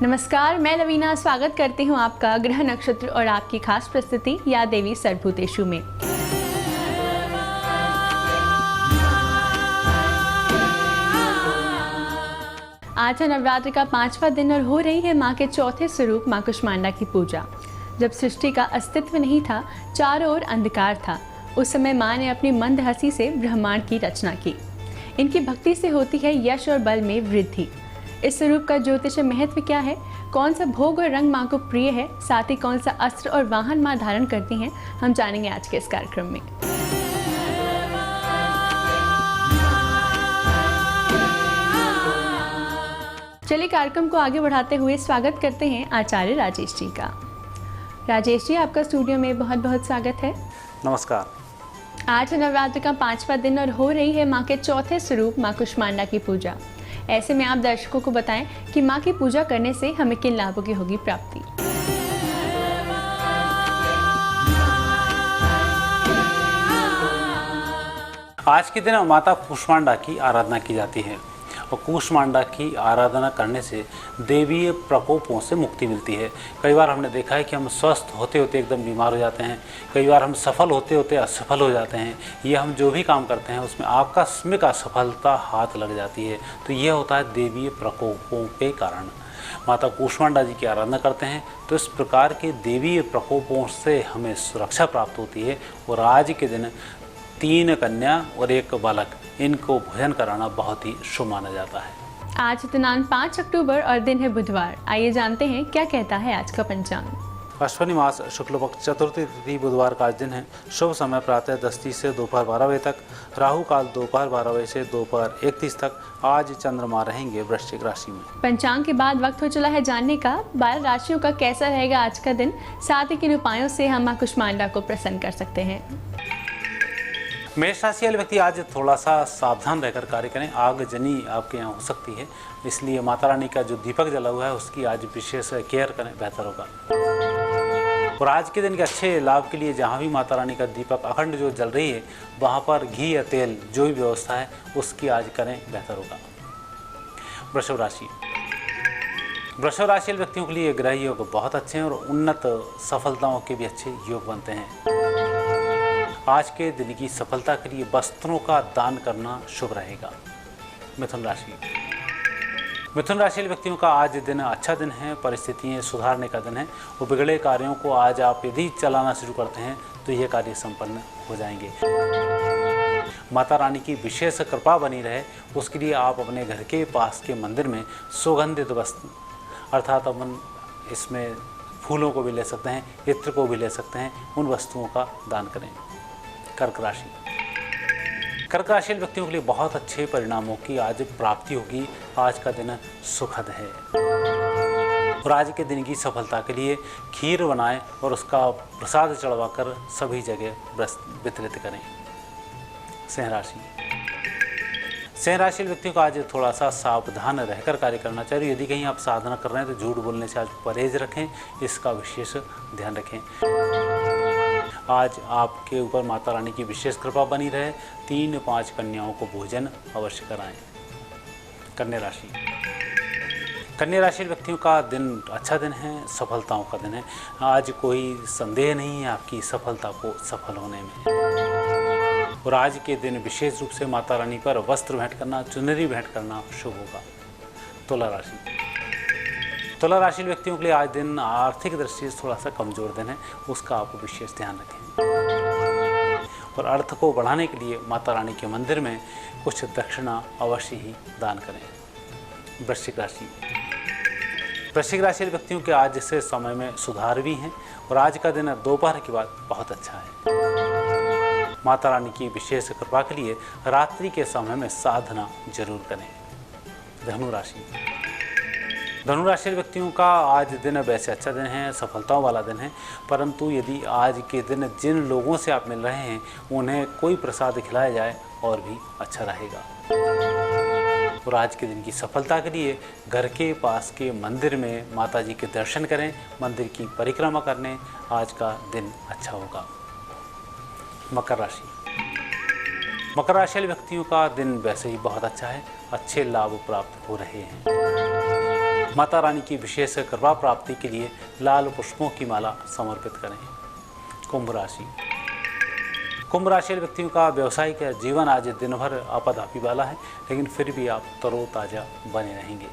नमस्कार, मैं लवीना स्वागत करती हूँ आपका ग्रह नक्षत्र और आपकी खास प्रस्तुति या देवी सर्वभूतेषु में। आज है नवरात्रि का 5वां दिन और हो रही है माँ के चौथे स्वरूप माँ कुष्मांडा की पूजा। जब सृष्टि का अस्तित्व नहीं था, चारों ओर अंधकार था, उस समय माँ ने अपनी मंद हंसी से ब्रह्मांड की रचना की। इनकी भक्ति से होती है यश और बल में वृद्धि। इस स्वरूप का ज्योतिष महत्व क्या है, कौन सा भोग और रंग माँ को प्रिय है, साथ ही कौन सा अस्त्र और वाहन माँ धारण करती हैं, हम जानेंगे आज के इस कार्यक्रम में। चलिए कार्यक्रम को आगे बढ़ाते हुए स्वागत करते हैं आचार्य राजेश जी का। राजेश जी, आपका स्टूडियो में बहुत बहुत स्वागत है। नमस्कार। आज है नवरात्रि का 5वां दिन और हो रही है माँ के चौथे स्वरूप माँ कुष्मांडा की पूजा। ऐसे में आप दर्शकों को बताएं कि माँ की पूजा करने से हमें किन लाभों की होगी प्राप्ति। आज के दिन माता कुष्मांडा की आराधना की जाती है और कुष्मांडा की आराधना करने से देवीय प्रकोपों से मुक्ति मिलती है। कई बार हमने देखा है कि हम स्वस्थ होते होते एकदम बीमार हो जाते हैं, कई बार हम सफल होते होते असफल हो जाते हैं। ये हम जो भी काम करते हैं उसमें आकस्मिक असफलता हाथ लग जाती है, तो ये होता है देवीय प्रकोपों के कारण। माता कुष्मांडा जी की आराधना करते हैं तो इस प्रकार के देवीय प्रकोपों से हमें सुरक्षा प्राप्त होती है। और आज के दिन 3 कन्या और 1 बालक, इनको भोजन कराना बहुत ही शुभ माना जाता है। आज दिनांक 5 अक्टूबर और दिन है बुधवार। आइए जानते हैं क्या कहता है आज का पंचांग। अश्विनी मास शुक्ल पक्ष चतुर्थी तिथि बुधवार का आज दिन है। शुभ समय प्रातः 10:30 से दोपहर 12 बजे तक, राहु काल दोपहर 12 बजे से दोपहर 1:30 तक। आज चंद्रमा रहेंगे वृश्चिक राशि में। पंचांग के बाद वक्त हो चला है जानने का 12 राशियों का कैसा रहेगा आज का दिन, साथ ही किन उपायों से हम माँ कुष्मांडा को प्रसन्न कर सकते हैं। मेष राशि वाले व्यक्ति आज थोड़ा सा सावधान रहकर कार्य करें। आगजनी आपके यहाँ हो सकती है, इसलिए माता रानी का जो दीपक जला हुआ है उसकी आज विशेष केयर करें, बेहतर होगा। और आज के दिन के अच्छे लाभ के लिए जहाँ भी माता रानी का दीपक अखंड जो जल रही है वहाँ पर घी या तेल जो भी व्यवस्था है उसकी आज करें, बेहतर होगा। वृषभ राशि वाले व्यक्तियों के लिए ग्रह योग बहुत अच्छे हैं और उन्नत सफलताओं के भी अच्छे योग बनते हैं। आज के दिन की सफलता के लिए वस्त्रों का दान करना शुभ रहेगा। मिथुन राशि वाले व्यक्तियों का आज दिन अच्छा दिन है, परिस्थितियाँ सुधारने का दिन है। वो बिगड़े कार्यों को आज आप यदि चलाना शुरू करते हैं तो ये कार्य संपन्न हो जाएंगे। माता रानी की विशेष कृपा बनी रहे उसके लिए आप अपने घर के पास के मंदिर में सुगंधित वस्तु, अर्थात अपन इसमें फूलों को भी ले सकते हैं, इत्र को भी ले सकते हैं, उन वस्तुओं का दान करें। कर्क राशि व्यक्तियों के लिए बहुत अच्छे परिणामों की आज प्राप्ति होगी। आज का दिन सुखद है और आज के दिन की सफलता के लिए खीर बनाएं और उसका प्रसाद चढ़वाकर सभी जगह वितरित करें। सिंह राशि व्यक्तियों को आज थोड़ा सा सावधान रहकर कार्य करना चाहिए। यदि कहीं आप साधना कर रहे हैं तो झूठ बोलने से आज परहेज रखें, इसका विशेष ध्यान रखें। आज आपके ऊपर माता रानी की विशेष कृपा बनी रहे। 3-5 कन्याओं को भोजन अवश्य कराएं। कन्या राशि व्यक्तियों का दिन अच्छा दिन है, सफलताओं का दिन है। आज कोई संदेह नहीं है आपकी सफलता को सफल होने में। और आज के दिन विशेष रूप से माता रानी पर वस्त्र भेंट करना, चुनरी भेंट करना शुभ होगा। तुला राशि व्यक्तियों के लिए आज दिन आर्थिक दृष्टि से थोड़ा सा कमजोर दिन है, उसका आप विशेष ध्यान रखें। और अर्थ को बढ़ाने के लिए माता रानी के मंदिर में कुछ दक्षिणा अवश्य ही दान करें। वृश्चिक राशि व्यक्तियों के आज से समय में सुधार भी हैं और आज का दिन दोपहर के बाद बहुत अच्छा है। माता रानी की विशेष कृपा के लिए रात्रि के समय में साधना जरूर करें। धनु राशि व्यक्तियों का आज दिन वैसे अच्छा दिन है, सफलताओं वाला दिन है, परंतु यदि आज के दिन जिन लोगों से आप मिल रहे हैं उन्हें कोई प्रसाद खिलाया जाए और भी अच्छा रहेगा। और आज के दिन की सफलता के लिए घर के पास के मंदिर में माता जी के दर्शन करें, मंदिर की परिक्रमा करने आज का दिन अच्छा होगा। मकर राशि व्यक्तियों का दिन वैसे ही बहुत अच्छा है, अच्छे लाभ प्राप्त हो रहे हैं। माता रानी की विशेष कृपा प्राप्ति के लिए लाल पुष्पों की माला समर्पित करें। कुंभ राशि। कुंभ राशि वाले व्यक्तियों का व्यवसायिक जीवन आज दिन भर आपदापी वाला है, लेकिन फिर भी आप तरोताजा बने रहेंगे।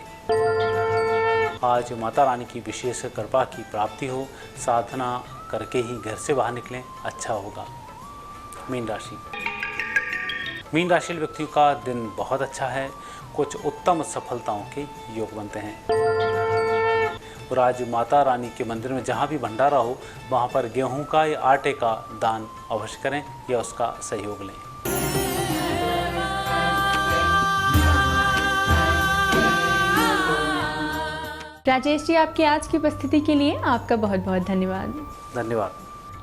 आज माता रानी की विशेष कृपा की प्राप्ति हो, साधना करके ही घर से बाहर निकलें, अच्छा होगा। मीन राशि। मीन राशि वाले व्यक्तियों का दिन बहुत अच्छा है, कुछ उत्तम सफलताओं के योग बनते हैं। और आज माता रानी के मंदिर में जहाँ भी भंडारा हो वहाँ पर गेहूं का या आटे का दान अवश्य करें या उसका सहयोग लें। राजेश जी, आपकी आज की उपस्थिति के लिए आपका बहुत बहुत धन्यवाद। धन्यवाद।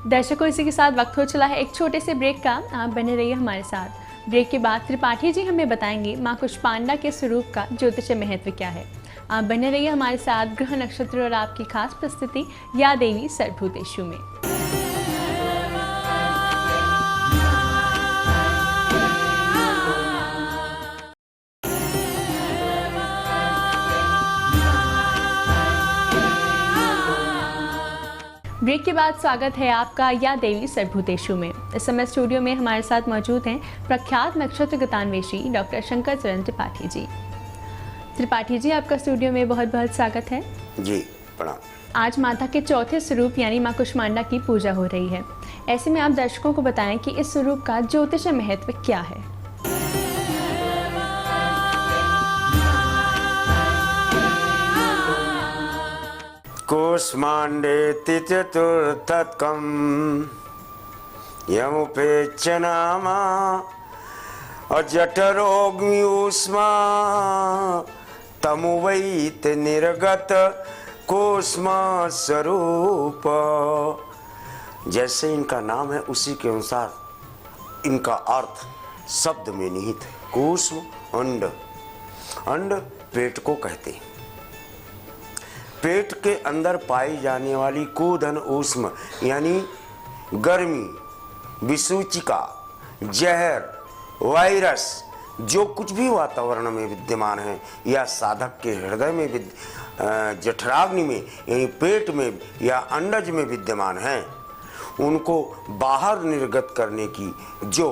दर्शकों, इसी के साथ वक्त हो चला है एक छोटे से ब्रेक का। आप बने रहिए हमारे साथ। ब्रेक के बाद त्रिपाठी जी हमें बताएंगे माँ कुष्मांडा के स्वरूप का ज्योतिष महत्व क्या है। आप बने रहिए हमारे साथ ग्रह नक्षत्र और आपकी खास प्रस्तुति या देवी सर्वभूतेषु में। ब्रेक के बाद स्वागत है आपका या देवी सर्वभूतेषु में। इस समय स्टूडियो में हमारे साथ मौजूद हैं प्रख्यात नक्षत्र गतान्वेषी डॉक्टर शंकर चरण त्रिपाठी जी। त्रिपाठी जी, आपका स्टूडियो में बहुत बहुत स्वागत है। जी प्रणाम। आज माता के चौथे स्वरूप यानी माँ कुष्मांडा की पूजा हो रही है। ऐसे में आप दर्शकों को बताएं कि इस स्वरूप का ज्योतिष महत्व क्या है। कुष्मांडेति चतुर्थकम् यमुपेच्छ नामा अजठरोग्म्यूष्मा तमुवैत निर्गत कुष्मा स्वरूप। जैसे इनका नाम है उसी के अनुसार इनका अर्थ शब्द में निहित है। कुष्म अंड, अंड पेट को कहते हैं। पेट के अंदर पाई जाने वाली कूधन ऊष्म यानी गर्मी, विसूचिका, जहर, वायरस जो कुछ भी वातावरण में विद्यमान है या साधक के हृदय में जठराग्नि में यानी पेट में या अंडज में विद्यमान है, उनको बाहर निर्गत करने की जो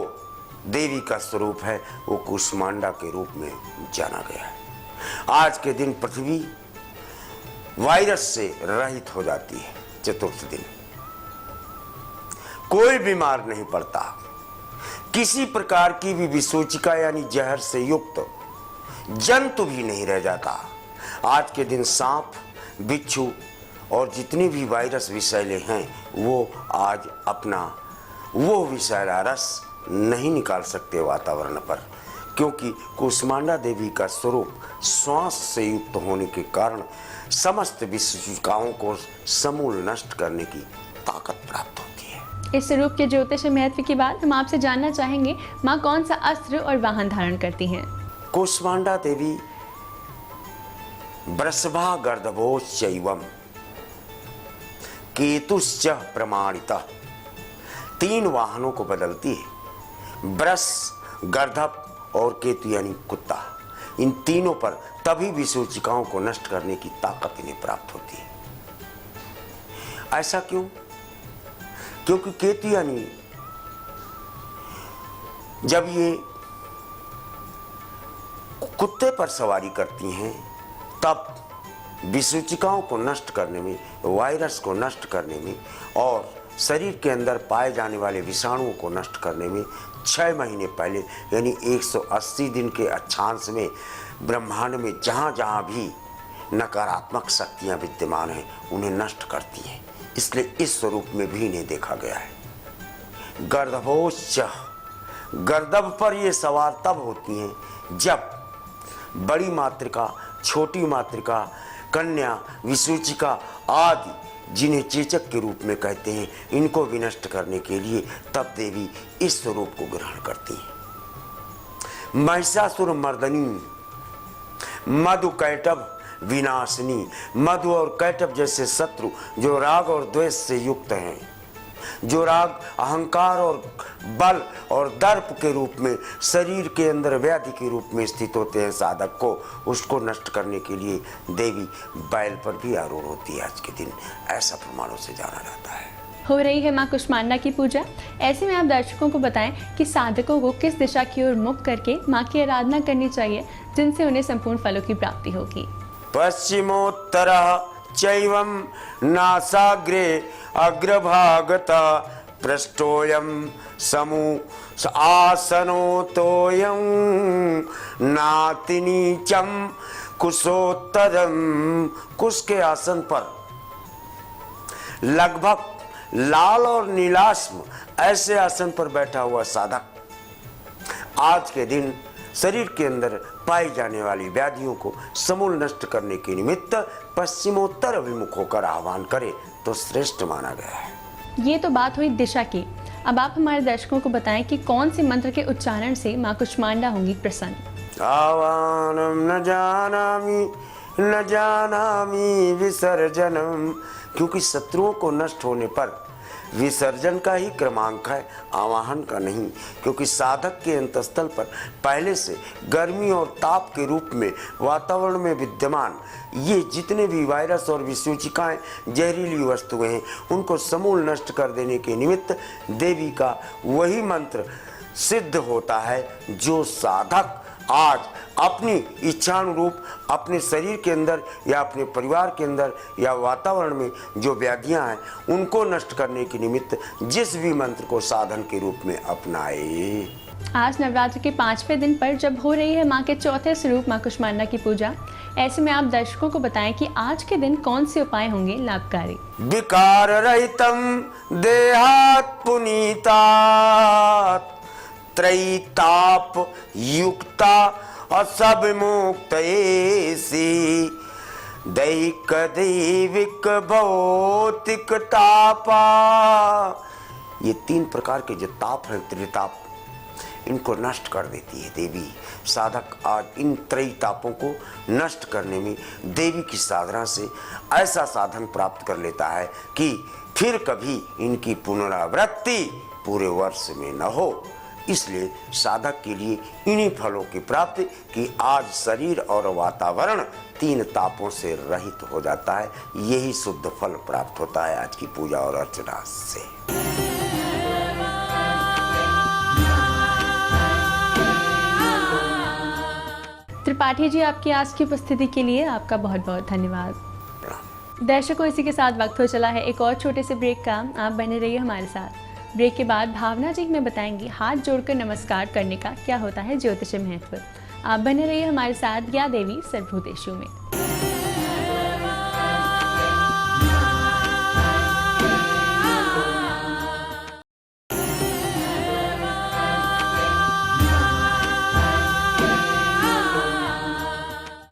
देवी का स्वरूप है वो कुष्मांडा के रूप में जाना गया है। आज के दिन पृथ्वी वायरस से रहित हो जाती है। चतुर्थ दिन कोई बीमार नहीं पड़ता, किसी प्रकार की भी विसूचिका यानी जहर से युक्त जंतु भी नहीं रह जाता। आज के दिन सांप, बिच्छू और जितने भी वायरस विषैले हैं वो आज अपना वो विषैला रस नहीं निकाल सकते वातावरण पर, क्योंकि कुष्मांडा देवी का स्वरूप श्वास से युक्त होने के कारण समस्त विसूचिकाओं को समूल नष्ट करने की ताकत प्राप्त होती है। इस स्वरूप के ज्योतिष महत्व के बाद हम आपसे जानना चाहेंगे माँ कौन सा अस्त्र और वाहन धारण करती हैं। कुष्मांडा देवी वृषभा गर्दभोश्चैवम केतुश्च प्रमाणितः 3 वाहनों को बदलती है। वृष, गर्दभ और केतु यानी कुत्ता। इन तीनों पर तभी विसूचिकाओं को नष्ट करने की ताकत इन्हें प्राप्त होती है। ऐसा क्यों? क्योंकि केतु यानी जब ये कुत्ते पर सवारी करती हैं तब विसूचिकाओं को नष्ट करने में, वायरस को नष्ट करने में और शरीर के अंदर पाए जाने वाले विषाणुओं को नष्ट करने में 6 महीने पहले यानी 180 दिन के अक्षांश में ब्रह्मांड में जहाँ जहाँ भी नकारात्मक शक्तियाँ विद्यमान हैं उन्हें नष्ट करती हैं। इसलिए इस स्वरूप में भी इन्हें देखा गया है। गर्दभोश्च, गर्दभ पर ये सवार तब होती हैं जब बड़ी मातृका, छोटी मातृका, कन्या, विसूचिका आदि जिन्हें चेचक के रूप में कहते हैं, इनको विनष्ट करने के लिए तब देवी इस स्वरूप को ग्रहण करती हैं। महिषासुर मर्दनी, मधु कैटभ विनाशिनी। मधु और कैटभ जैसे शत्रु जो राग और द्वेष से युक्त हैं, जो राग अहंकार और बल और दर्प के रूप में शरीर के अंदर व्याधि के रूप में स्थित होते हैं साधक को, उसको नष्ट करने के लिए देवी बैल पर भी आरूढ़ होती है आज के दिन, ऐसा प्रमाणों से जाना जाता है। हो रही है मां कुष्मांडा की पूजा। ऐसे में आप दर्शकों को बताएं कि साधकों को किस दिशा की ओर मुख करके मां की आराधना करनी चाहिए जिनसे उन्हें संपूर्ण फलों की प्राप्ति होगी। पश्चिमोत्तर चैवं नासाग्रे अग्रभागतः पृष्ठोऽयं समु आसनोतोऽयं नातिनीचं कुशोत्तरं। कुश के आसन पर लगभग लाल और नीलाश्म ऐसे आसन पर बैठा हुआ साधक आज के दिन शरीर के अंदर पाई जाने वाली व्याधियों को समूल नष्ट करने के निमित्त पश्चिमोत्तर अभिमुख होकर आह्वान करे तो श्रेष्ठ माना गया है। ये तो बात हुई दिशा की। अब आप हमारे दर्शकों को बताएं कि कौन से मंत्र के उच्चारण से मां कुष्मांडा होंगी प्रसन्न। आवानम न जानामि विसर्जनम, क्योंकि शत्रुओं को नष्ट होने पर विसर्जन का ही क्रमांक है, आवाहन का नहीं, क्योंकि साधक के अंतस्थल पर पहले से गर्मी और ताप के रूप में वातावरण में विद्यमान ये जितने भी वायरस और विसूचिकाएं जहरीली वस्तुएं हैं उनको समूल नष्ट कर देने के निमित्त देवी का वही मंत्र सिद्ध होता है जो साधक आज अपनी इच्छानुरूप अपने शरीर के अंदर या अपने परिवार के अंदर या वातावरण में जो व्याधियां हैं उनको नष्ट करने के निमित्त जिस भी मंत्र को साधन के रूप में अपनाए। आज नवरात्र के 5वें दिन पर जब हो रही है मां के चौथे स्वरूप मां कुष्मांडा की पूजा, ऐसे में आप दर्शकों को बताएं कि आज के दिन कौन से उपाय होंगे लाभकारी। विकार रहितम देहात् पुनीतात त्रैताप युक्ता असब मुक्त दैहिक दैविक भौतिक तापा। ये 3 प्रकार के जो ताप हैं त्रिताप, इनको नष्ट कर देती है देवी। साधक आज इन त्रैतापों को नष्ट करने में देवी की साधना से ऐसा साधन प्राप्त कर लेता है कि फिर कभी इनकी पुनरावृत्ति पूरे वर्ष में न हो। इसलिए साधक के लिए इन्हीं फलों की प्राप्ति कि आज शरीर और वातावरण 3 तापों से रहित हो जाता है, यही शुद्ध फल प्राप्त होता है आज की पूजा और अर्चना से। त्रिपाठी जी, आपकी आज की उपस्थिति के लिए आपका बहुत बहुत धन्यवाद। दर्शकों, इसी के साथ वक्त हो चला है एक और छोटे से ब्रेक का। आप बने रहिए हमारे साथ। ब्रेक के बाद भावना जी हमें बताएंगी हाथ जोड़कर नमस्कार करने का क्या होता है ज्योतिष महत्व। आप बने रहिए हमारे साथ या देवी सर्वभूतेषु में।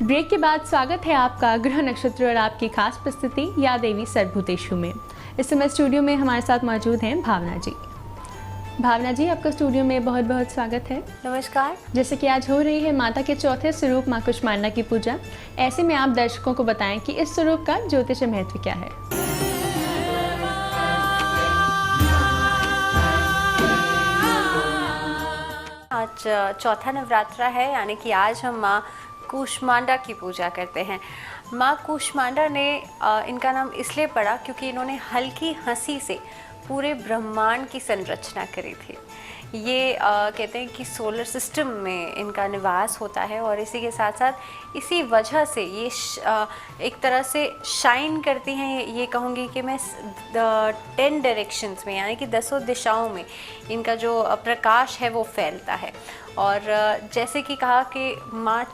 ब्रेक के बाद स्वागत है आपका ग्रह नक्षत्र और आपकी खास प्रस्तुति या देवी सर्वभूतेषु में। इस समय स्टूडियो में हमारे साथ मौजूद हैं भावना जी। भावना जी, आपका स्टूडियो में बहुत बहुत स्वागत है। नमस्कार। जैसे कि आज हो रही है माता के चौथे स्वरूप मां कुष्मांडा की पूजा, ऐसे में आप दर्शकों को बताएं कि इस स्वरूप का ज्योतिष महत्व क्या है। आज चौथा नवरात्रा है, यानी कि आज हम माँ कुष्मांडा की पूजा करते हैं। माँ कुष्मांडा ने इनका नाम इसलिए पड़ा क्योंकि इन्होंने हल्की हंसी से पूरे ब्रह्मांड की संरचना करी थी। ये कहते हैं कि सोलर सिस्टम में इनका निवास होता है और इसी के साथ साथ इसी वजह से ये एक तरह से शाइन करती हैं। ये कहूँगी कि मैं 10 डायरेक्शंस में, यानी कि 10 दिशाओं में इनका जो प्रकाश है वो फैलता है। और जैसे कि कहा कि माँ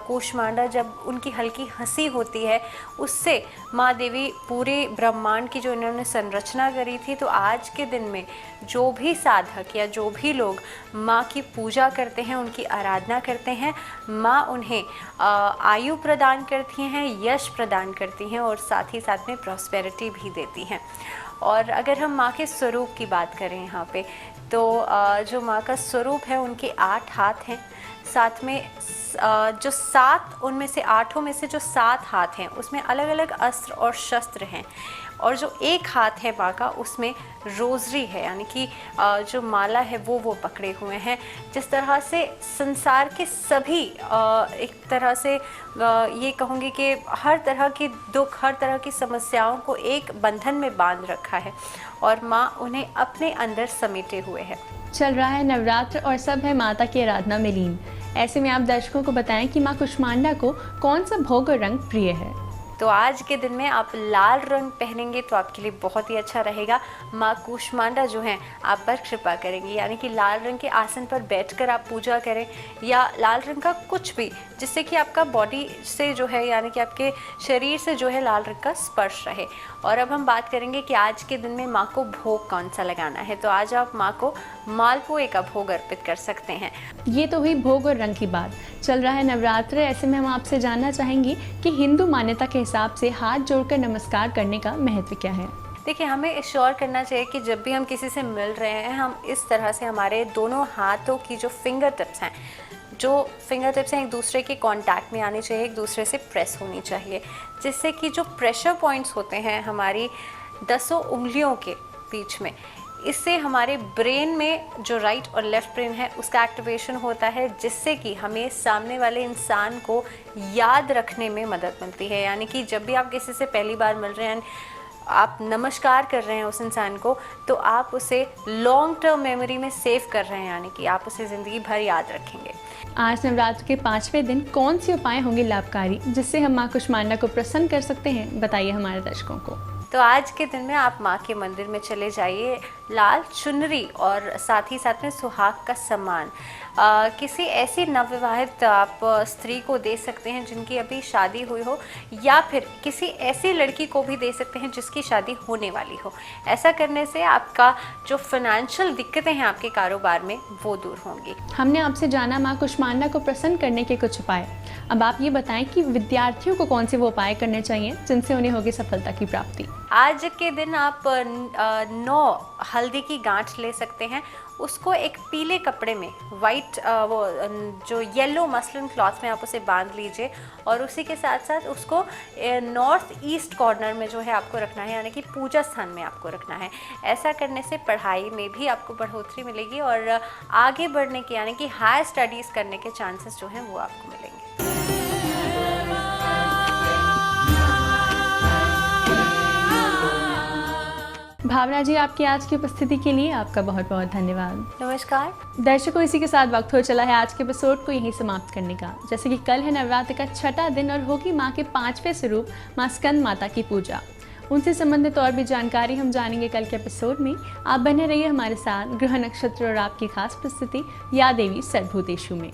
कुष्मांडा जब उनकी हल्की हंसी होती है उससे माँ देवी पूरे ब्रह्मांड की जो इन्होंने संरचना करी थी। तो आज के दिन में जो भी साधक या जो भी लोग माँ की पूजा करते हैं, उनकी आराधना करते हैं, माँ उन्हें आयु प्रदान करती हैं, यश प्रदान करती हैं और साथ ही साथ में प्रॉस्पेरिटी भी देती हैं। और अगर हम माँ के स्वरूप की बात करें यहाँ पे, तो जो माँ का स्वरूप है उनके 8 हाथ हैं, साथ में जो 7 उनमें से 8 में से जो 7 हाथ हैं उसमें अलग अलग अस्त्र और शस्त्र हैं, और जो एक हाथ है माँ का उसमें रोजरी है, यानी कि जो माला है वो पकड़े हुए हैं। जिस तरह से संसार के सभी एक तरह से ये कहूँगी कि हर तरह के दुख, हर तरह की समस्याओं को एक बंधन में बांध रखा है और माँ उन्हें अपने अंदर समेटे हुए है। चल रहा है नवरात्र और सब है माता की आराधना में लीन। ऐसे में आप दर्शकों को बताएं कि माँ कुष्मांडा को कौन सा भोग और रंग प्रिय है। तो आज के दिन में आप लाल रंग पहनेंगे तो आपके लिए बहुत ही अच्छा रहेगा। माँ कुष्मांडा जो हैं आप पर कृपा करेंगी, यानी कि लाल रंग के आसन पर बैठकर आप पूजा करें या लाल रंग का कुछ भी जिससे कि आपका बॉडी से जो है यानी कि आपके शरीर से जो है लाल रंग का स्पर्श रहे। और अब हम बात करेंगे कि आज के दिन में माँ को भोग कौन सा लगाना है। तो आज आप माँ को मालपुए का भोग अर्पित कर सकते हैं। ये तो हुई भोग और रंग की बात। चल रहा है नवरात्र, ऐसे में हम आपसे जानना चाहेंगे कि हिंदू मान्यता के हिसाब से हाथ जोड़कर नमस्कार करने का महत्व क्या है। देखिए, हमें इश्योर करना चाहिए कि जब भी हम किसी से मिल रहे हैं हम इस तरह से हमारे दोनों हाथों की जो फिंगर टिप्स हैं एक दूसरे के कांटेक्ट में आनी चाहिए, एक दूसरे से प्रेस होनी चाहिए, जिससे कि जो प्रेशर पॉइंट्स होते हैं हमारी 10 उंगलियों के बीच में, इससे हमारे ब्रेन में जो राइट और लेफ़्ट ब्रेन है उसका एक्टिवेशन होता है, जिससे कि हमें सामने वाले इंसान को याद रखने में मदद मिलती है। यानी कि जब भी आप किसी से पहली बार मिल रहे हैं, आप नमस्कार कर रहे हैं उस इंसान को, तो आप उसे लॉन्ग टर्म मेमोरी में सेव कर रहे हैं, यानी कि आप उसे ज़िंदगी भर याद रखेंगे। आज नवरात्र के 5वें दिन कौन से उपाय होंगे लाभकारी जिससे हम माँ कुष्मांडा को प्रसन्न कर सकते हैं, बताइए हमारे दर्शकों को। तो आज के दिन में आप माँ के मंदिर में चले जाइए, लाल चुनरी और साथ ही साथ में सुहाग का सम्मान किसी ऐसी नवविवाहित आप स्त्री को दे सकते हैं जिनकी अभी शादी हुई हो, या फिर किसी ऐसी लड़की को भी दे सकते हैं जिसकी शादी होने वाली हो। ऐसा करने से आपका जो फाइनेंशियल दिक्कतें हैं आपके कारोबार में वो दूर होंगी। हमने आपसे जाना माँ कुष्मांडा को प्रसन्न करने के कुछ उपाय। अब आप ये बताएं कि विद्यार्थियों को कौन से वो उपाय करने चाहिए जिनसे उन्हें होगी सफलता की प्राप्ति। आज के दिन आप 9 हल्दी की गांठ ले सकते हैं, उसको एक पीले कपड़े में वाइट वो जो येलो मसलिन क्लॉथ में आप उसे बांध लीजिए, और उसी के साथ साथ उसको नॉर्थ ईस्ट कॉर्नर में जो है आपको रखना है, यानी कि पूजा स्थान में आपको रखना है। ऐसा करने से पढ़ाई में भी आपको बढ़ोतरी मिलेगी और आगे बढ़ने की यानी कि हायर स्टडीज़ करने के चांसेस जो हैं वो आपको मिलेंगे। भावना जी, आपकी आज की उपस्थिति के लिए आपका बहुत बहुत धन्यवाद। नमस्कार दर्शकों, इसी के साथ वक्त हो चला है आज के एपिसोड को यहीं समाप्त करने का। जैसे कि कल है नवरात्र का 6वां दिन और होगी माँ के 5वें स्वरूप माँ स्कंद माता की पूजा। उनसे संबंधित और भी जानकारी हम जानेंगे कल के एपिसोड में। आप बने रहिए हमारे साथ। ग्रह नक्षत्र और आपकी खास प्रस्तुति या देवी सर्वभूतेषु में।